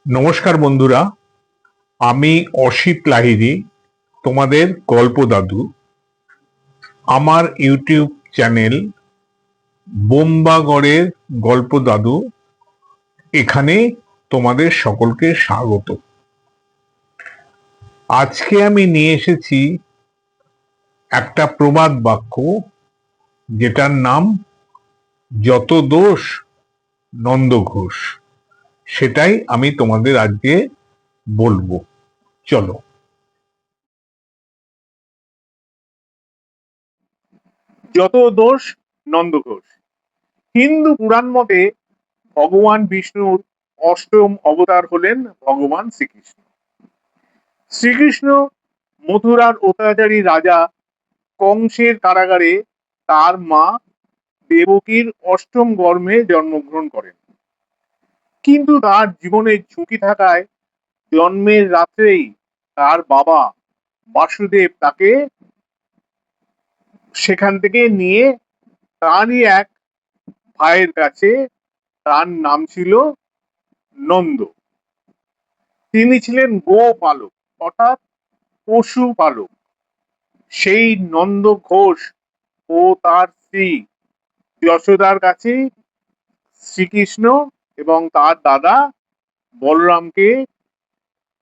নমস্কার বন্ধুরা, আমি অসিত লাহিড়ী, তোমাদের গল্প দাদু। আমার ইউটিউব চ্যানেল বোম্বাগড়ের গল্প দাদু, এখানে তোমাদের সকলকে স্বাগত। আজকে আমি নিয়ে এসেছি একটা প্রবাদ বাক্য, যেটার নাম যত দোষ নন্দ ঘোষ। সেটাই আমি তোমাদের আজকে বলবো। চলো। যত দোষ নন্দ ঘোষ। হিন্দু পুরাণ মতে ভগবান বিষ্ণুর অষ্টম অবতার হলেন ভগবান শ্রীকৃষ্ণ। শ্রীকৃষ্ণ মথুরার অত্যাচারী রাজা কংসের কারাগারে তার মা দেবকীর অষ্টম গর্ভে জন্মগ্রহণ করেন। কিন্তু তার জীবনে ঝুঁকি থাকায় জন্মের রাত্রেই তার বাবা বাসুদেব তাকে সেখান থেকে নিয়ে তারই এক ভাইয়ের কাছে, তার নাম ছিল নন্দ। তিনি ছিলেন গোপালক, অর্থাৎ পশু পালক। সেই নন্দ ঘোষ ও তার স্ত্রী যশোদার কাছে শ্রীকৃষ্ণ এবং তার দাদা বলরামকে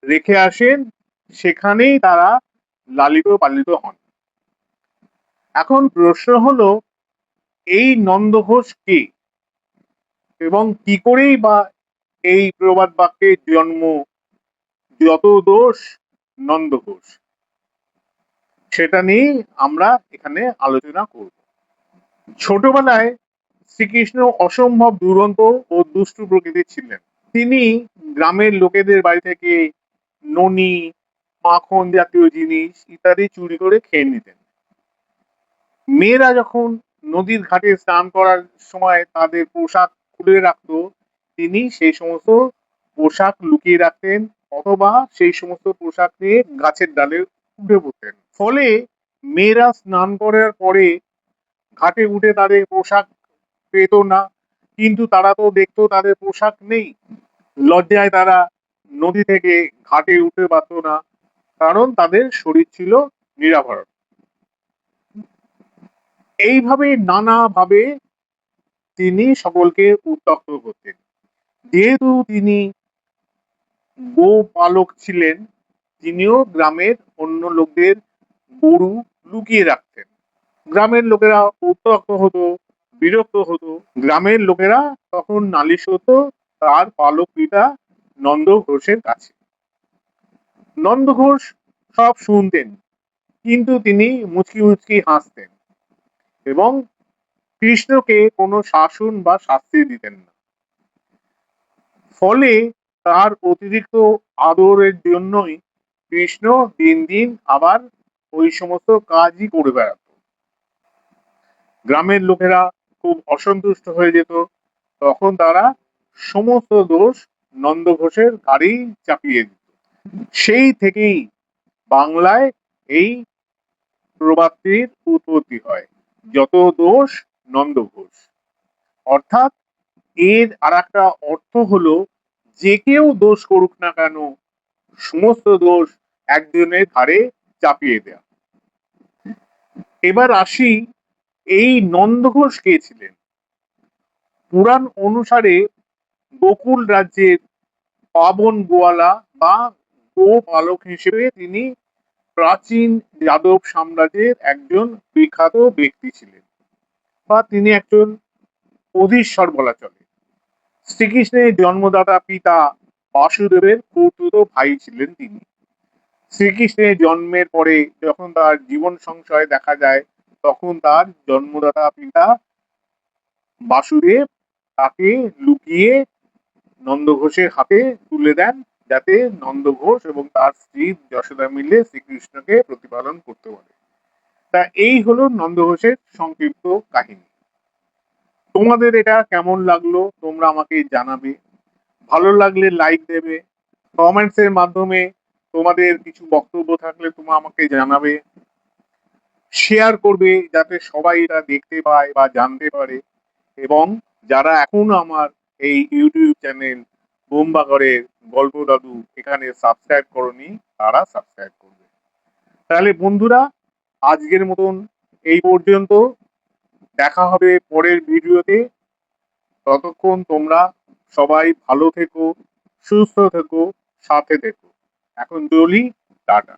রেখে আসেন। সেখানেই তারা লালিত পালিত হন। এখন প্রশ্ন হলো, এই নন্দ ঘোষ কে এবং কি করেই বা এই প্রবাদ বাক্যের জন্ম যত দোষ নন্দ ঘোষ, সেটা নিয়েই আমরা এখানে আলোচনা করব। ছোটবেলায় শ্রীকৃষ্ণ অসম্ভব দুরন্ত ও দুষ্টু প্রকৃতির ছিলেন। তিনি গ্রামের লোকেদের বাড়ি থেকে ননি, মাখন জাতীয় জিনিস ইত্যাদি চুরি করে খেয়ে নিতেন। মেয়েরা যখন নদীর ঘাটে স্নান করার সময় তাদের পোশাক খুলে রাখতো, তিনি সেই সমস্ত পোশাক লুকিয়ে রাখতেন, অথবা সেই সমস্ত পোশাক নিয়ে গাছের ডালে উঠে পড়তেন। ফলে মেয়েরা স্নান করার পরে ঘাটে উঠে তাদের পোশাক পেত না, কিন্তু তারা তো দেখতো তাদের পোশাক নেই। লজ্জায় তারা নদী থেকে ঘাটে উঠতে পারত না, কারণ তাদের শরীর ছিল নিরাভরণ। এইভাবে নানাভাবে তিনি সকলকে উত্ত্যক্ত করতেন। যেহেতু তিনি গোপালক ছিলেন, তিনিও গ্রামের অন্য লোকদের গরু লুকিয়ে রাখতেন। গ্রামের লোকেরা উত্ত্যক্ত হতো, বিরক্ত হতো। গ্রামের লোকেরা তখন নালিশ হতো তার পালক পিতা নন্দ ঘোষের কাছে। নন্দ ঘোষ সব শুনতেন, কিন্তু তিনি মুচকি মুচকি হাসতেন এবং কৃষ্ণকে কোনো শাসন বা শাস্তি দিতেন না। ফলে তার অতিরিক্ত আদরের জন্যই কৃষ্ণ দিন দিন আবার ওই সমস্ত কাজই করে বেড়াত। গ্রামের লোকেরা খুব অসন্তুষ্ট হয়ে যেত। তখন তারা সমস্ত দোষ নন্দ ঘোষের ঘাড়েই চাপিয়ে দিত। সেই থেকেই বাংলায় এই প্রবাদটির উৎপত্তি হয়, যত দোষ নন্দ ঘোষ। অর্থাৎ এর আর একটা অর্থ হলো, যে কেউ দোষ করুক না কেন, সমস্ত দোষ একজনের ঘাড়ে চাপিয়ে দেয়া। এবার আসি, এই নন্দ ঘোষ কে ছিলেন। পুরাণ অনুসারে গোকুল রাজ্যের পাবন গোয়ালা বা গোপালক হিসেবে তিনি প্রাচীন যাদব সাম্রাজ্যের একজন বিখ্যাত ব্যক্তি ছিলেন, বা তিনি একজন অধীশ্বর বলা চলে। শ্রীকৃষ্ণের জন্মদাতা পিতা বাসুদেবের খুড়তুতো ভাই ছিলেন তিনি। শ্রীকৃষ্ণের জন্মের পরে যখন তার জীবন সংশয় দেখা যায়, তখন তার জন্মদাতা পিতা বাসুদেব তাকে লুকিয়ে নন্দ ঘোষের হাতে তুলে দেন, যাতে নন্দ ঘোষ এবং তার স্ত্রী যশোদা মিলে শ্রীকৃষ্ণকে প্রতিপালন করতে পারে। তা এই হলো নন্দ ঘোষের সংক্ষিপ্ত কাহিনী। তোমাদের এটা কেমন লাগলো তোমরা আমাকে জানাবে। ভালো লাগলে লাইক দেবে, কমেন্টস এর মাধ্যমে তোমাদের কিছু বক্তব্য থাকলে তোমরা আমাকে জানাবে, শেয়ার করবে যাতে সবাই এটা দেখতে পায় বা জানতে পারে। এবং যারা এখনো আমার এই ইউটিউব চ্যানেল বোম্বাগড়ের গল্প দাদু এখানে সাবস্ক্রাইব করনি তারা সাবস্ক্রাইব করবে। তাহলে বন্ধুরা, আজকের মতন এই পর্যন্ত। দেখা হবে পরের ভিডিওতে। ততক্ষণ তোমরা সবাই ভালো থেকো, সুস্থ থেকো, সাথে থেকো। এখন চলি, টাটা।